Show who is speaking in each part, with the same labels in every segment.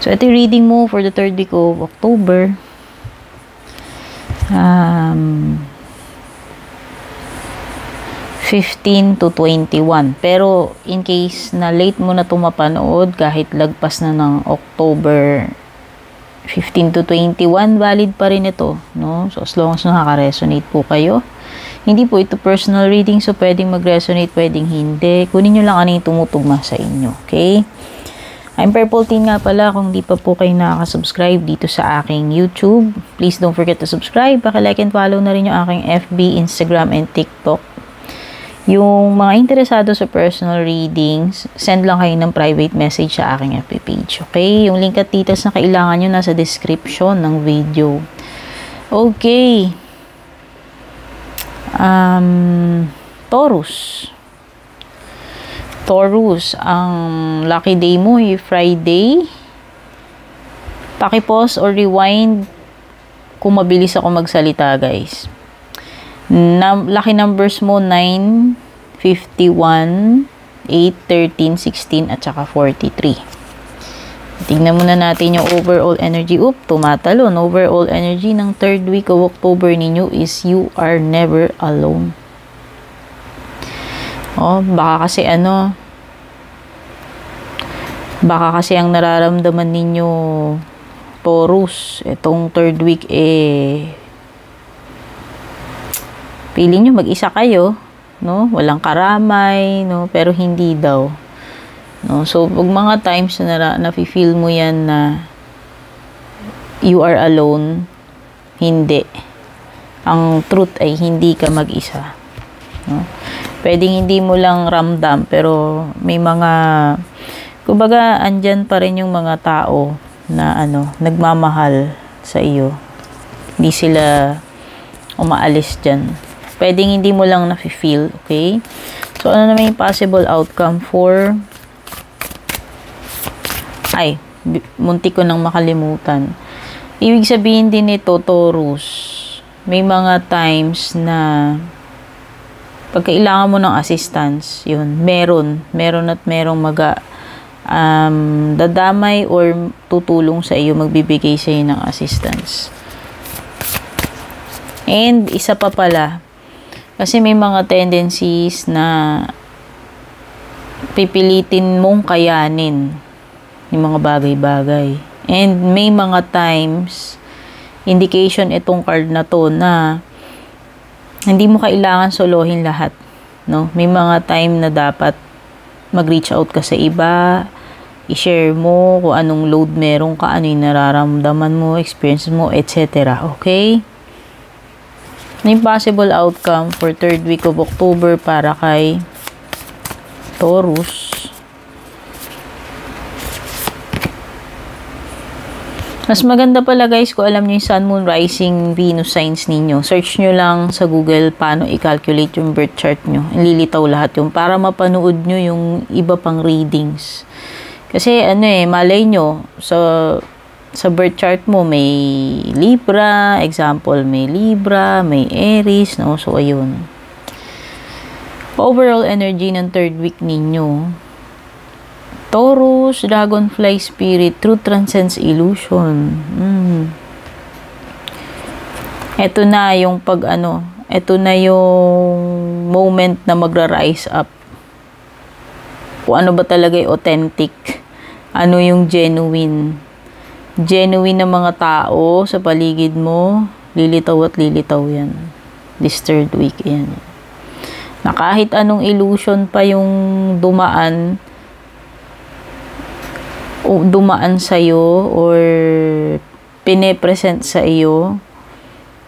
Speaker 1: So, ito yung reading mo for the 3rd week of October. 15 to 21. Pero, in case na late mo na ito mapanood, kahit lagpas na ng October 15 to 21, valid pa rin ito, no? So, as long as nakaka-resonate po kayo. Hindi po ito personal reading, so pwedeng mag-resonate, pwedeng hindi. Kunin nyo lang ano yung tumutugma sa inyo, okay? I'm Purple Teen nga pala. Kung di pa po kayo nakaka-subscribe dito sa aking YouTube, please don't forget to subscribe. Paki-like and follow na rin yung aking FB, Instagram, and TikTok. Yung mga interesado sa personal readings, send lang kayo ng private message sa aking FB page. Okay? Yung link at details na kailangan nyo nasa description ng video. Okay. Taurus. Taurus, ang lucky day mo ay Friday. Paki-pause or rewind kung mabilis ako magsalita, guys. Lucky numbers mo 9, 51, 8, 13, 16 at saka 43. Tingnan muna natin yung overall energy. Tumatalon. Overall energy ng 3rd week of October ninyo is you are never alone. Baka kasi ang nararamdaman ninyo, Taurus, itong 3rd week feeling nyo mag-isa kayo, no? Walang karamay, no? Pero hindi daw. No? So, pag mga times na nafe-feel mo yan na you are alone, hindi. Ang truth ay hindi ka mag-isa. No? Pwedeng hindi mo lang ramdam, pero may mga, kumbaga, andyan pa rin yung mga tao na nagmamahal sa iyo. Hindi sila umaalis dyan. Pwedeng hindi mo lang nafe-feel, okay? So, ano naman yung possible outcome for... muntik ko nang makalimutan. Ibig sabihin din ito, Taurus, may mga times na pagkailangan mo ng assistance, yun, meron at merong dadamay or tutulong sa iyo, magbibigay sa iyo ng assistance. And, isa pa pala, kasi may mga tendencies na pipilitin mong kayanin yung mga bagay-bagay. And may mga times, indication itong card na to na hindi mo kailangan solohin lahat. No? May mga time na dapat mag-reach out ka sa iba, i-share mo kung anong load meron ka, ano yung nararamdaman mo, experience mo, etc. Okay? Yung possible outcome for 3rd week of October para kay Taurus. Mas maganda pala, guys, kung alam nyo yung Sun, Moon, Rising, Venus signs ninyo. Search nyo lang sa Google paano i-calculate yung birth chart nyo. Ililitaw lahat yung para mapanood nyo yung iba pang readings. Kasi malay nyo, sa birth chart mo, may Libra, example, may Libra, may Aries, no? So, ayun. Overall energy ng 3rd week ninyo. Taurus, Dragonfly Spirit, Truth Transcends Illusion. Ito na yung ito na yung moment na magra-rise up. Kung ano ba talaga yung authentic, ano yung genuine na mga tao sa paligid mo, lilitaw at lilitaw yan. This 3rd week, yan. Na kahit anong illusion pa yung dumaan sa'yo or pine-present sa iyo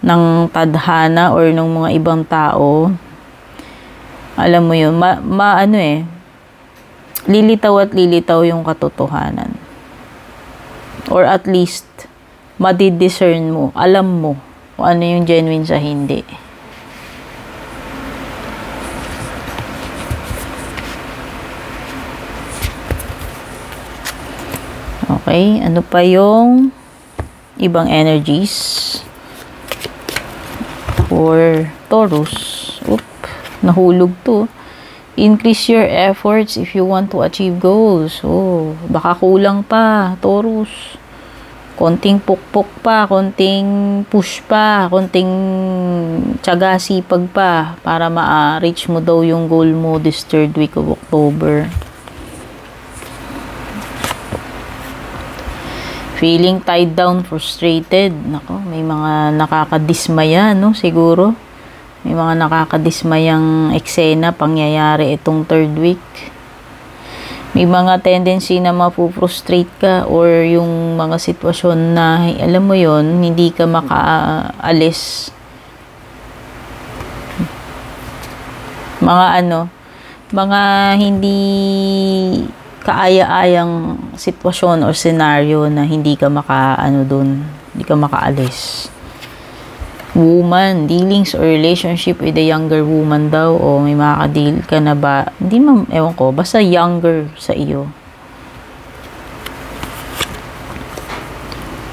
Speaker 1: ng tadhana or ng mga ibang tao, alam mo yun, lilitaw at lilitaw yung katotohanan. Or at least, madidiscern mo, alam mo kung ano yung genuine sa hindi. Okay, ano pa yung ibang energies for Taurus? Nahulog to. increase your efforts if you want to achieve goals. So, baka kulang pa, Taurus. Konting pukpok pa, konting push pa, konting tiyaga, sipag pa para ma-reach mo daw yung goal mo this 3rd week of October. Feeling tied down, frustrated. Nako, may mga nakakadismaya, no? Siguro. May mga nakakadismayang eksena, pangyayari itong 3rd week. May mga tendency na mapu-frustrate ka or yung mga sitwasyon na, alam mo yon, hindi ka makaalis. Mga hindi kaaya-ayang sitwasyon or senaryo na hindi ka hindi ka makaalis. Woman, dealings or relationship with a younger woman daw, o may makaka-deal ka na ba? Hindi ewan ko, basta younger sa iyo.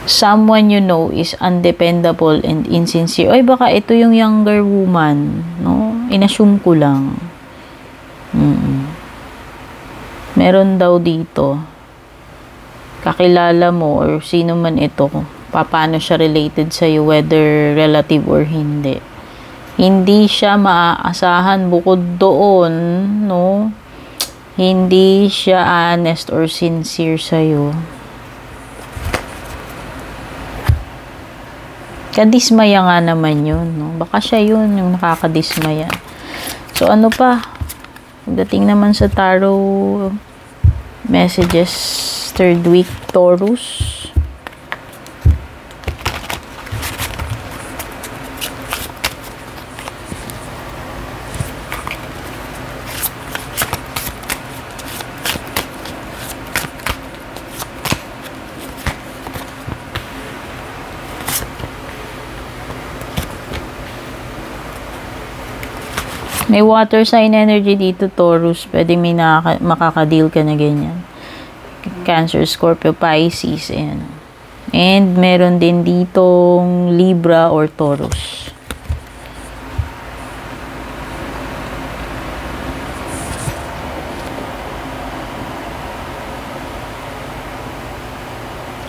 Speaker 1: Someone you know is undependable and insincere. Ay, baka ito yung younger woman, no? Inassume ko lang. Meron daw dito, kakilala mo or sino man ito, paano siya related sa'yo, whether relative or hindi. Hindi siya maaasahan bukod doon, no? Hindi siya honest or sincere sa'yo. Kadismaya nga naman yun, no? Baka siya yun, yung nakakadismaya. So, ano pa? Pagdating naman sa tarot messages, 3rd week, Taurus. May water sign energy dito, Taurus. Pwede may makaka-deal ka na ganyan. Cancer, Scorpio, Pisces, ayan. And meron din ditong Libra or Taurus.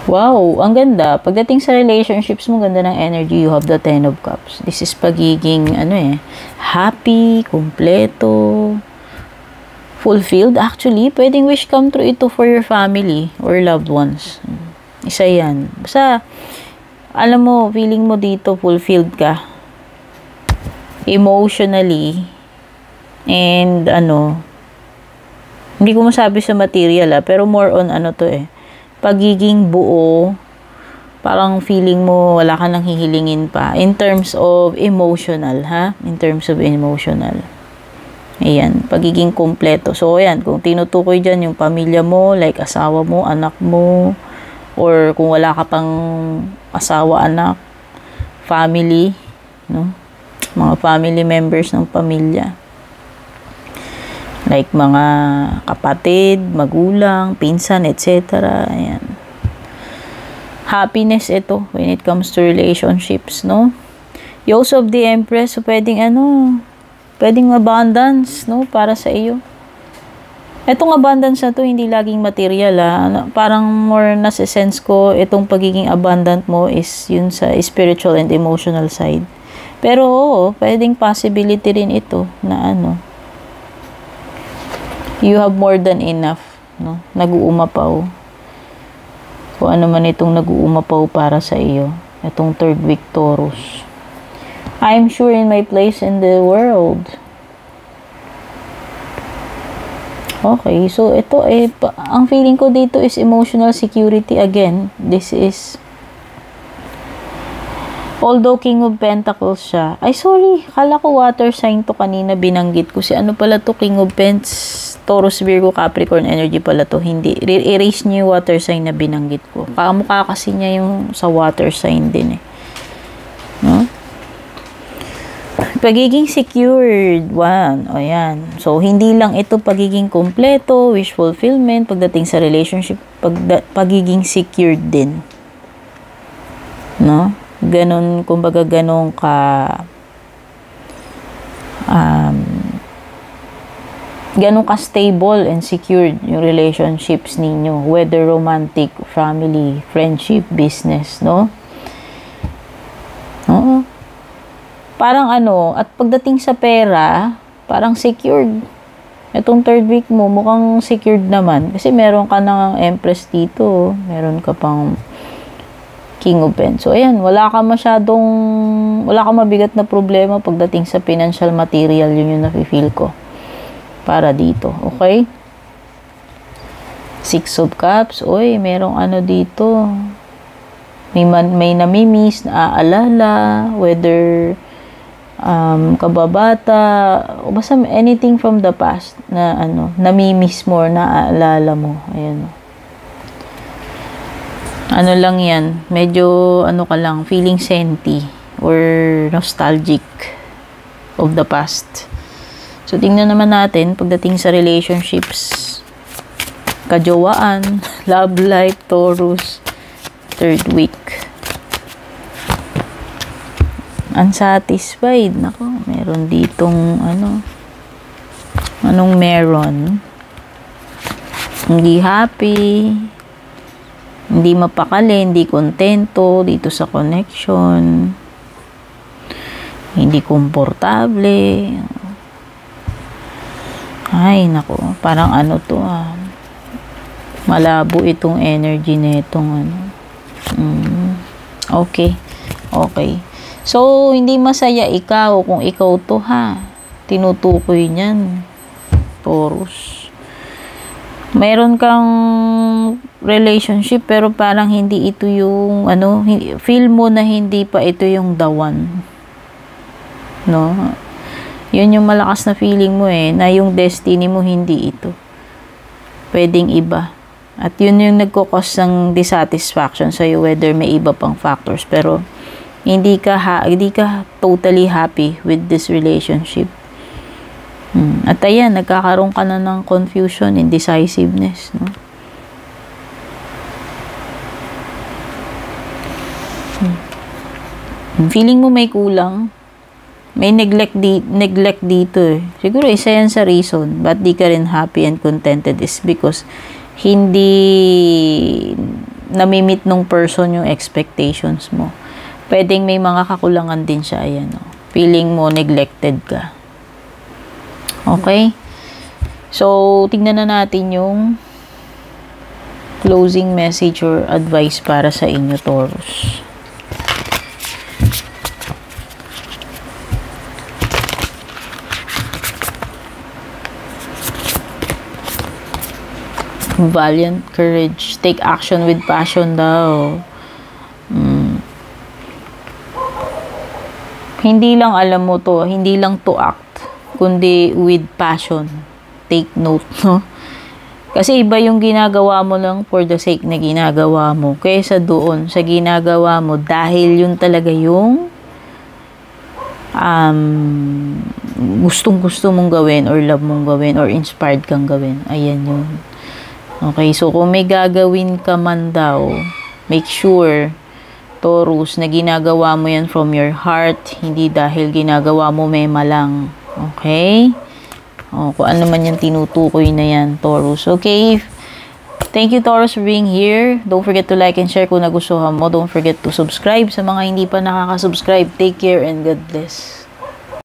Speaker 1: Wow, ang ganda. Pagdating sa relationships mo, ganda ng energy. You have the 10 of Cups. This is pagiging, happy, kumpleto, fulfilled. Actually, pwedeng wish come true ito for your family or loved ones. Isa yan. Basta, alam mo, feeling mo dito, fulfilled ka. Emotionally. And, hindi ko masabi sa material, pero more on pagiging buo, parang feeling mo wala ka nang hihilingin pa. In terms of emotional, In terms of emotional. Ayan, pagiging kumpleto. So, ayan, kung tinutukoy dyan yung pamilya mo, like asawa mo, anak mo, or kung wala ka pang asawa, anak, family, no? Mga family members ng pamilya. Like mga kapatid, magulang, pinsan, etc. Ayan. Happiness ito when it comes to relationships, no? Yoke of the Empress, so pwedeng pwedeng abundance, no? Para sa iyo. Itong abundance na to, hindi laging material, Parang more nasa-sense ko, itong pagiging abundant mo is yun sa spiritual and emotional side. Pero oo, pwedeng possibility rin ito na you have more than enough, no? Nag-uumapaw. Kung ano man itong nag-uumapaw para sa iyo. Itong 3rd week, Taurus. I'm sure in my place in the world. Okay, so ito ang feeling ko dito is emotional security again. This is, although King of Pentacles siya. Ay, sorry. Kala ko water sign to kanina, binanggit ko. Si pala to, King of Pentacles, Taurus, Virgo, Capricorn energy pala to. Hindi. Erase niyo yung water sign na binanggit ko. Kamukha kasi niya yung sa water sign din No? Pagiging secured. One. O yan. So, hindi lang ito pagiging kompleto, wish fulfillment, pagdating sa relationship, pagiging secured din. No? Ganon, kumbaga ganon ganun ka-stable and secured yung relationships ninyo, whether romantic, family, friendship, business, no? Oo. Parang at pagdating sa pera, parang secured. Itong third week mo, mukhang secured naman. Kasi meron ka ng Empress dito, meron ka pang King of Pentacles. So, ayan, wala kang mabigat na problema pagdating sa financial material, yun yung nafe-feel ko. Para dito, okay? Six of Cups, oy, merong dito. May namimiss, naaalala, whether kababata, o basta anything from the past na namimiss mo or naaalala mo. Ayan. Lang yan, medyo ka lang, feeling senti or nostalgic of the past. So, tingnan naman natin, pagdating sa relationships, kajowaan, love life, Taurus, third week. Unsatisfied. Nako, meron ditong anong meron? Hindi happy, hindi mapakali, hindi kontento dito sa connection, hindi komportable. Ay, nako, parang to malabo itong energy nitong Okay. So, hindi masaya ikaw kung ikaw to tinutukoy niyan, Taurus. Mayroon kang relationship pero parang hindi ito yung feel mo na hindi pa ito yung the one. No? Yun yung malakas na feeling mo na yung destiny mo hindi ito. Pwedeng iba. At yun yung nagkukos ng dissatisfaction sa'yo, whether may iba pang factors. Pero, hindi ka totally happy with this relationship. At ayan, nagkakaroon ka na ng confusion, indecisiveness. No? Feeling mo may kulang. May neglect dito Siguro isa yan sa reason ba't di ka rin happy and contented is because hindi namimit nung person yung expectations mo. Pwedeng may mga kakulangan din siya. Ayan, feeling mo neglected ka. Okay? So, tingnan na natin yung closing message or advice para sa inyo, Taurus. Valiant, courage, take action with passion daw. Hindi lang alam mo to, hindi lang to act, kundi with passion. Take note, no? Kasi iba yung ginagawa mo lang for the sake na ginagawa mo, kaysa doon sa ginagawa mo dahil yun talaga yung gustong-gusto mong gawin or love mong gawin or inspired kang gawin. Ayan yun. Okay, so kung may gagawin ka man daw, make sure, Taurus, na ginagawa mo yan from your heart, hindi dahil ginagawa mo mema lang. Okay? Kung ano man yung tinutukoy na yan, Taurus. Okay? Thank you, Taurus, for being here. Don't forget to like and share kung nagustuhan mo. Don't forget to subscribe sa mga hindi pa nakaka-subscribe. Take care and God bless.